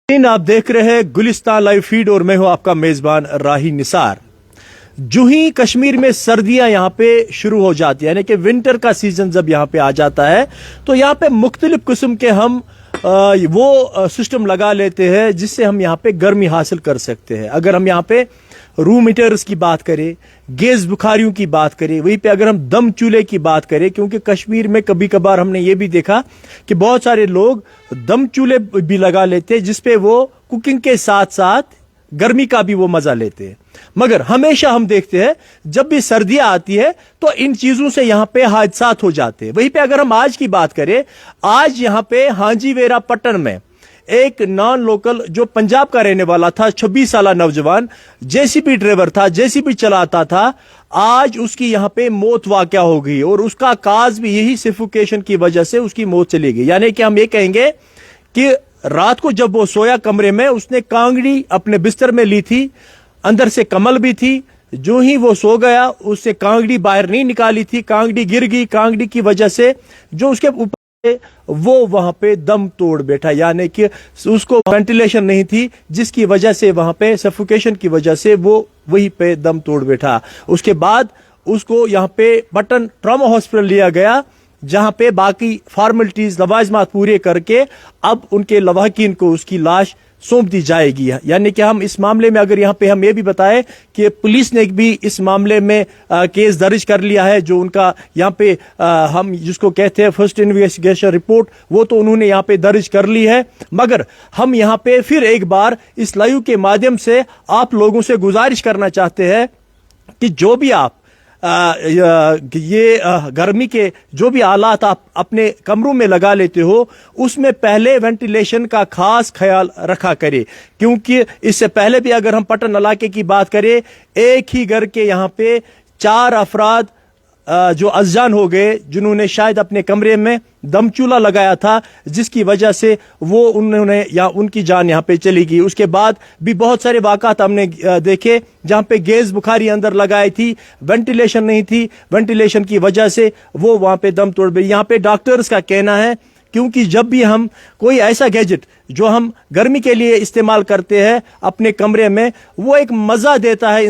आप देख रहे हैं गुलिस्तान लाइव फीड और मैं हूं आपका मेजबान राही निसार। जो ही कश्मीर में सर्दियां यहां पे शुरू हो जाती है, यानी कि विंटर का सीजन जब यहां पे आ जाता है, तो यहां पे मुख्तलिफ किस्म के हम वो सिस्टम लगा लेते हैं जिससे हम यहां पे गर्मी हासिल कर सकते हैं। अगर हम यहां पे रूम हीटर्स की बात करें, गैस बुखारियों की बात करें, वहीं पे अगर हम दम चूल्हे की बात करें, क्योंकि कश्मीर में कभी कभार हमने ये भी देखा कि बहुत सारे लोग दम चूल्हे भी लगा लेते हैं जिसपे वो कुकिंग के साथ साथ गर्मी का भी वो मजा लेते हैं। मगर हमेशा हम देखते हैं जब भी सर्दियां आती है तो इन चीजों से यहां पे हादसात हो जाते हैं। वहीं पे अगर हम आज की बात करें, आज यहां पे हाजीवेरा पट्टन में एक नॉन लोकल जो पंजाब का रहने वाला था, 26 साल नौजवान, जेसीबी ड्राइवर था, जेसीबी चलाता था, आज उसकी यहां पे मौत वाकया हो गई और उसका काज भी यही सफोकेशन की वजह से उसकी मौत चली गई। यानी कि हम ये कहेंगे कि रात को जब वो सोया कमरे में, उसने कांगड़ी अपने बिस्तर में ली थी, अंदर से कमल भी थी। जो ही वो सो गया, उससे कांगड़ी बाहर नहीं निकाली थी, कांगड़ी गिर गई। कांगड़ी की वजह से जो उसके ऊपर वो वहां पे दम तोड़ बैठा, यानी कि उसको वेंटिलेशन नहीं थी, जिसकी वजह से वहां पे सफोकेशन की वजह से वो वहीं पे दम तोड़ बैठा। उसके बाद उसको यहां पे पट्टन ट्रॉमा हॉस्पिटल लिया गया, जहां पे बाकी फॉर्मेलिटीज लवाजमात पूरे करके अब उनके लवाहकीन को उसकी लाश सौंप दी जाएगी। यानी कि हम इस मामले में अगर यहां पे हम ये भी बताएं कि पुलिस ने भी इस मामले में केस दर्ज कर लिया है। जो उनका यहां पे हम जिसको कहते हैं फर्स्ट इन्वेस्टिगेशन रिपोर्ट, वो तो उन्होंने यहां पे दर्ज कर ली है। मगर हम यहां पे फिर एक बार इस लाइव के माध्यम से आप लोगों से गुजारिश करना चाहते हैं कि जो भी आप ये गर्मी के जो भी आलात आप अपने कमरों में लगा लेते हो, उसमें पहले वेंटिलेशन का खास ख्याल रखा करें। क्योंकि इससे पहले भी अगर हम पट्टन इलाके की बात करें, एक ही घर के यहाँ पे 4 अफराद जो अजान हो गए, जिन्होंने शायद अपने कमरे में दम चूल्हा लगाया था, जिसकी वजह से वो उन्होंने या उनकी जान यहाँ पे चली गई। उसके बाद भी बहुत सारे वाक़ात हमने देखे जहाँ पे गैस बुखारी अंदर लगाई थी, वेंटिलेशन नहीं थी, वेंटिलेशन की वजह से वो वहाँ पे दम तोड़ गई। यहाँ पे डॉक्टर्स का कहना है, क्योंकि जब भी हम कोई ऐसा गैजेट जो हम गर्मी के लिए इस्तेमाल करते हैं अपने कमरे में, वो एक मज़ा देता है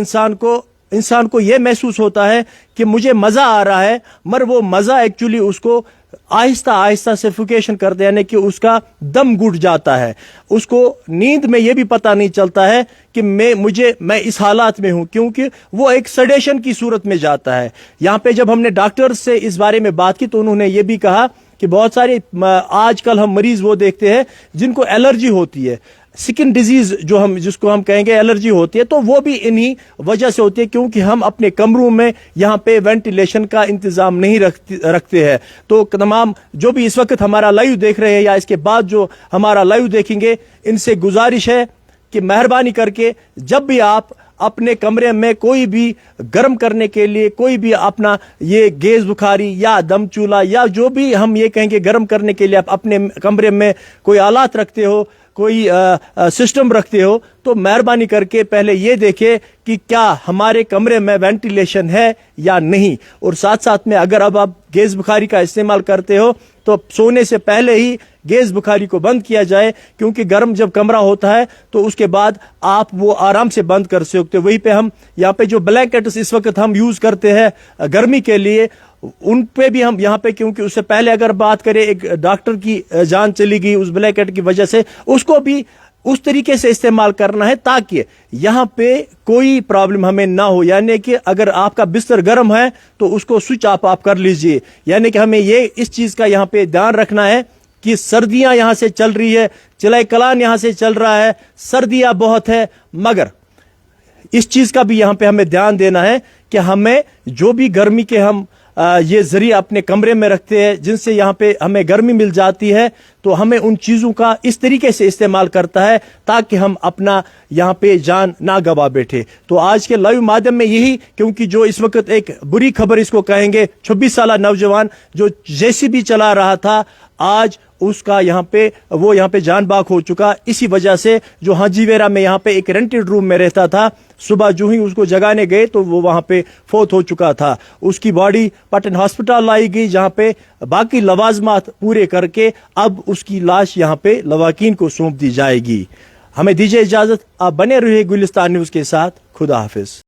इंसान को यह महसूस होता है कि मुझे मजा आ रहा है, मगर वो मजा एक्चुअली उसको आहिस्ता आहिस्ता सफोकेशन करते हैं, यानी कि उसका दम घुट जाता है। उसको नींद में यह भी पता नहीं चलता है कि मैं इस हालात में हूं, क्योंकि वो एक सडेशन की सूरत में जाता है। यहां पे जब हमने डॉक्टर से इस बारे में बात की तो उन्होंने ये भी कहा कि बहुत सारे आजकल हम मरीज वो देखते हैं जिनको एलर्जी होती है, स्किन डिजीज जिसको हम कहेंगे एलर्जी होती है, तो वो भी इन्हीं वजह से होती है, क्योंकि हम अपने कमरों में यहाँ पे वेंटिलेशन का इंतजाम नहीं रखते हैं। तो तमाम जो भी इस वक्त हमारा लाइव देख रहे हैं या इसके बाद जो हमारा लाइव देखेंगे, इनसे गुजारिश है कि मेहरबानी करके जब भी आप अपने कमरे में कोई भी गर्म करने के लिए कोई भी अपना ये गैस बुखारी या दम चूल्हा या जो भी हम ये कहेंगे गर्म करने के लिए आप अपने कमरे में कोई आलात रखते हो, कोई सिस्टम रखते हो, तो मेहरबानी करके पहले ये देखें कि क्या हमारे कमरे में वेंटिलेशन है या नहीं। और साथ साथ में अगर अब आप गैस बुखारी का इस्तेमाल करते हो तो सोने से पहले ही गैस बुखारी को बंद किया जाए, क्योंकि गर्म जब कमरा होता है तो उसके बाद आप वो आराम से बंद कर सकते हो। वहीं पे हम यहाँ पे जो ब्लैंकेट्स इस वक्त हम यूज करते हैं गर्मी के लिए, उन पे भी हम यहाँ पे, क्योंकि उससे पहले अगर बात करें एक डॉक्टर की जान चली गई उस ब्लैंकेट की वजह से, उसको भी उस तरीके से इस्तेमाल करना है ताकि यहाँ पे कोई प्रॉब्लम हमें ना हो। यानी कि अगर आपका बिस्तर गर्म है तो उसको स्विच आप कर लीजिए। यानी कि हमें ये इस चीज का यहाँ पे ध्यान रखना है कि सर्दियां यहां से चल रही है, चिलाई कलान यहां से चल रहा है, सर्दियां बहुत है, मगर इस चीज का भी यहां पे हमें ध्यान देना है कि हमें जो भी गर्मी के हम ये जरिए अपने कमरे में रखते हैं जिनसे यहाँ पे हमें गर्मी मिल जाती है, तो हमें उन चीज़ों का इस तरीके से इस्तेमाल करता है ताकि हम अपना यहाँ पे जान ना गवा बैठे। तो आज के लाइव माध्यम में यही, क्योंकि जो इस वक्त एक बुरी खबर इसको कहेंगे, 26 साल नौजवान जो जेसीबी चला रहा था, आज उसका यहाँ पे जान बाक हो चुका। इसी वजह से जो हाजीवेरा में यहाँ पे एक रेंटेड रूम में रहता था, सुबह जो ही उसको जगाने गए तो वो वहाँ पे फौत हो चुका था। उसकी बॉडी पटन हॉस्पिटल लाई गई, जहाँ पे बाकी लवाजमात पूरे करके अब اس کی لاش یہاں پہ لواحقین کو سونپ دی جائے گی. ہمیں دیجیے اجازت, آپ بنے رہیے گلستان نیوز کے ساتھ. خدا حافظ.